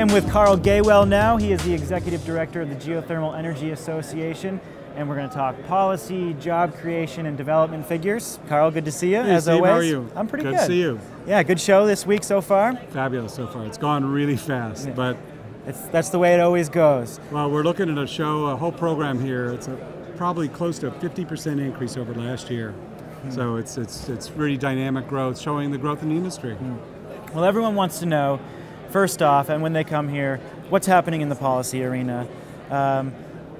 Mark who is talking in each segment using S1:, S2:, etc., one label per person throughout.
S1: am with Karl Gawell now. He is the Executive Director of the Geothermal Energy Association, and we're going to talk policy, job creation, and development figures. Karl, good to see you,
S2: hey,
S1: as
S2: Steve,
S1: always.
S2: How are you?
S1: I'm pretty good.
S2: Good to see you.
S1: Yeah, good show this week so far.
S2: Fabulous so far. It's gone really fast,
S1: Yeah.
S2: but
S1: that's the way it always goes.
S2: well, we're looking at a whole program here. It's probably close to a 50% increase over last year. So it's really dynamic growth, showing the growth in the industry.
S1: Well, everyone wants to know, first off, and when they come here, what's happening in the policy arena.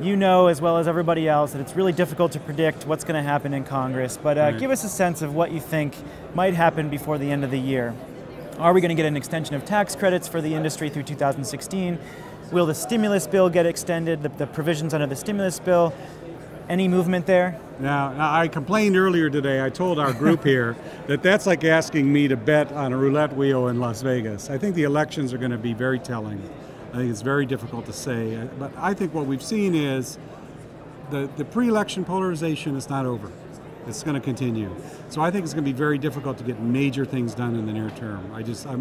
S1: You know as well as everybody else that it's really difficult to predict what's going to happen in Congress, but
S2: Right.
S1: give us a sense of what you think might happen before the end of the year. Are we going to get an extension of tax credits for the industry through 2016? Will the stimulus bill get extended, the provisions under the stimulus bill? Any movement there?
S2: Now, I complained earlier today, I told our group here that that's like asking me to bet on a roulette wheel in Las Vegas. I think the elections are going to be very telling. I think it's very difficult to say, but I think what we've seen is the pre-election polarization is not over. It's going to continue. So I think it's going to be very difficult to get major things done in the near term.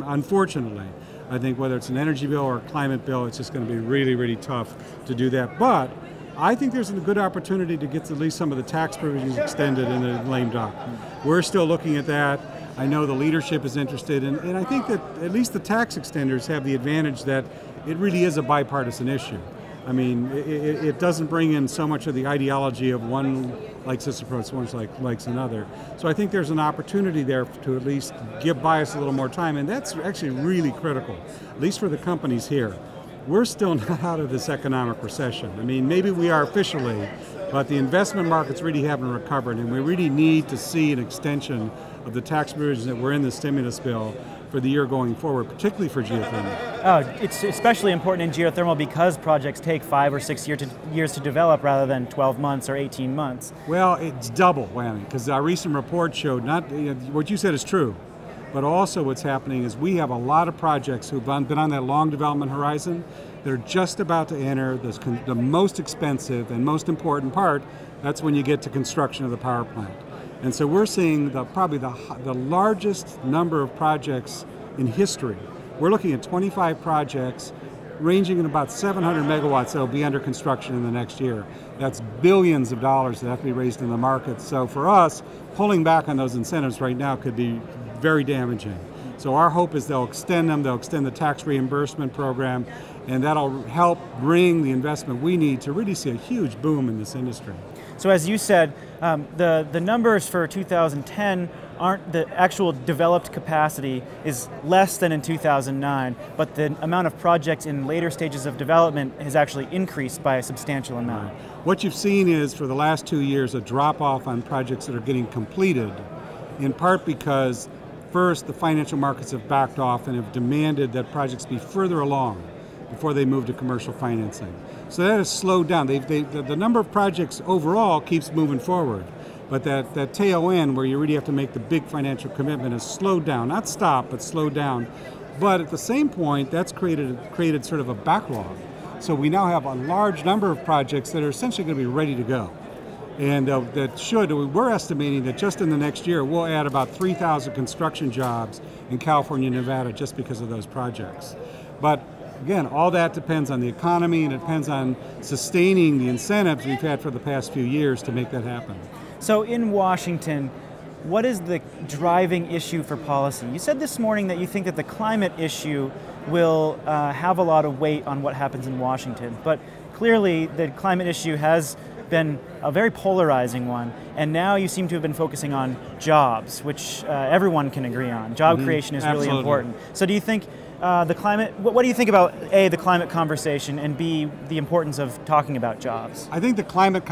S2: Unfortunately, I think whether it's an energy bill or a climate bill, it's just going to be really, really tough to do that. But I think there's a good opportunity to get at least some of the tax provisions extended in the lame duck. We're still looking at that. I know the leadership is interested, and I think that at least the tax extenders have the advantage that it really is a bipartisan issue. I mean, it doesn't bring in so much of the ideology of one likes this approach, one likes another. So I think there's an opportunity there to at least give bias a little more time, and that's actually really critical, at least for the companies here. We're still not out of this economic recession. I mean, maybe we are officially, but the investment markets really haven't recovered, and we really need to see an extension of the tax provisions that were in the stimulus bill for the year going forward, particularly for geothermal.
S1: Oh, it's especially important in geothermal because projects take 5 or 6 years to develop rather than 12 months or 18 months.
S2: Well, it's double whammy, because our recent report showed what you said is true, but also what's happening is we have a lot of projects who've been on that long development horizon. They're just about to enter the most expensive and most important part. That's when you get to construction of the power plant. And so we're seeing probably the largest number of projects in history. We're looking at 25 projects ranging in about 700 megawatts that will be under construction in the next year. That's billions of dollars that have to be raised in the market. So for us, pulling back on those incentives right now could be very damaging. So our hope is they'll extend them, they'll extend the tax reimbursement program, and that'll help bring the investment we need to really see a huge boom in this industry.
S1: So as you said, the numbers for 2010 aren't, the actual developed capacity is less than in 2009, but the amount of projects in later stages of development has actually increased by a substantial amount.
S2: What you've seen is for the last 2 years a drop off on projects that are getting completed, in part because first the financial markets have backed off and have demanded that projects be further along before they move to commercial financing. So that has slowed down. The number of projects overall keeps moving forward, but that tail end where you really have to make the big financial commitment has slowed down, not stopped, but slowed down. But at the same point, that's created sort of a backlog. So we now have a large number of projects that are essentially going to be ready to go. And we're estimating that just in the next year, we'll add about 3,000 construction jobs in California and Nevada just because of those projects. But again, all that depends on the economy, and it depends on sustaining the incentives we've had for the past few years to make that happen.
S1: So in Washington, what is the driving issue for policy? You said this morning that you think that the climate issue will have a lot of weight on what happens in Washington, but clearly the climate issue has been a very polarizing one, and now you seem to have been focusing on jobs, which everyone can agree on. Job creation is really important. So do you think the climate, what do you think about A, the climate conversation, and B, the importance of talking about jobs?
S2: I think the climate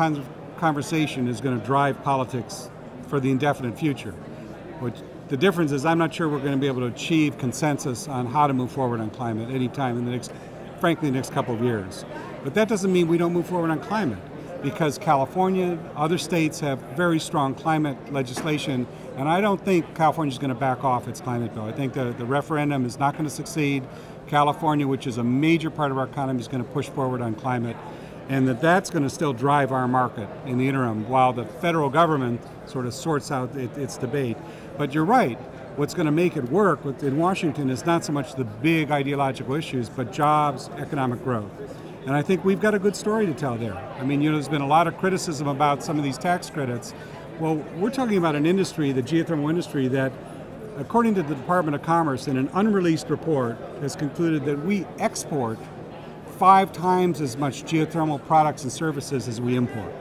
S2: conversation is going to drive politics for the indefinite future. The difference is I'm not sure we're going to be able to achieve consensus on how to move forward on climate anytime in the next couple of years. But that doesn't mean we don't move forward on climate, because California, other states have very strong climate legislation, and I don't think California's going to back off its climate bill. I think the referendum is not going to succeed. California, which is a major part of our economy, is going to push forward on climate, and that's going to still drive our market in the interim while the federal government sort of sorts out its debate. But you're right, what's going to make it work in Washington is not so much the big ideological issues, but jobs, economic growth. And I think we've got a good story to tell there. I mean, there's been a lot of criticism about some of these tax credits. Well, we're talking about an industry, the geothermal industry, that according to the Department of Commerce in an unreleased report has concluded that we export 5 times as much geothermal products and services as we import.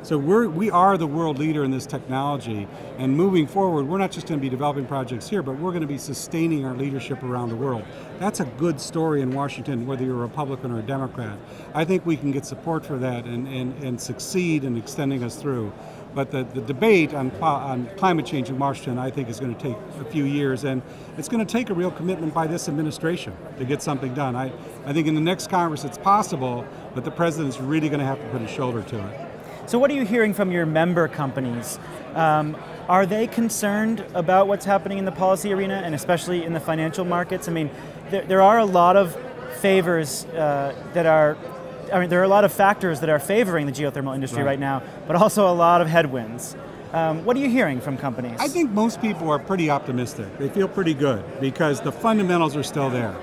S2: So we are the world leader in this technology, and moving forward, we're not just going to be developing projects here, but we're going to be sustaining our leadership around the world. That's a good story in Washington, whether you're a Republican or a Democrat. I think we can get support for that and succeed in extending us through. But the debate on climate change in Washington, I think, is going to take a few years, and it's going to take a real commitment by this administration to get something done. I think in the next Congress it's possible, but the president's really going to have to put his shoulder to it.
S1: So what are you hearing from your member companies? Are they concerned about what's happening in the policy arena and especially in the financial markets? I mean, there are a lot of favors there are a lot of factors that are favoring the geothermal industry right now, but also a lot of headwinds. What are you hearing from companies?
S2: I think most people are pretty optimistic. They feel pretty good because the fundamentals are still there.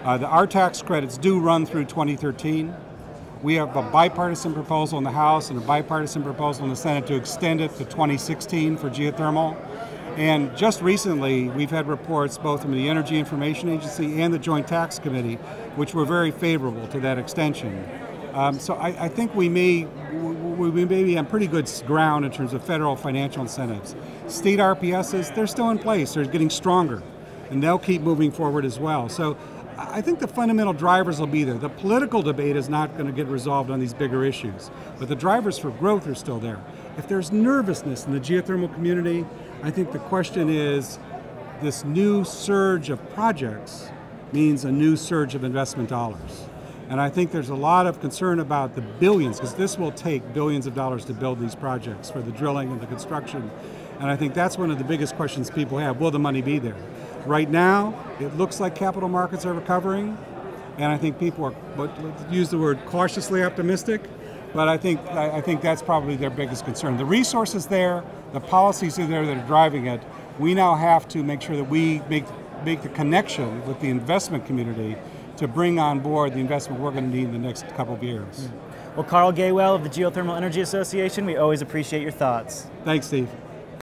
S2: Our tax credits do run through 2013. We have a bipartisan proposal in the House and a bipartisan proposal in the Senate to extend it to 2016 for geothermal. And just recently, we've had reports both from the Energy Information Agency and the Joint Tax Committee, which were very favorable to that extension. So I think we may be on pretty good ground in terms of federal financial incentives. State RPSs, they're still in place. They're getting stronger, and they'll keep moving forward as well. So I think the fundamental drivers will be there. The political debate is not going to get resolved on these bigger issues, but the drivers for growth are still there. If there's nervousness in the geothermal community, I think the question is, this new surge of projects means a new surge of investment dollars. And I think there's a lot of concern about the billions, because this will take billions of dollars to build these projects for the drilling and the construction. And I think that's one of the biggest questions people have. Will the money be there? Right now, it looks like capital markets are recovering, and I think people are, let's use the word cautiously optimistic, but I think that's probably their biggest concern. The resources there, the policies are there that are driving it. We now have to make sure that we make the connection with the investment community to bring on board the investment we're going to need in the next couple of years.
S1: Well, Karl Gawell of the Geothermal Energy Association, we always appreciate your thoughts.
S2: Thanks, Steve.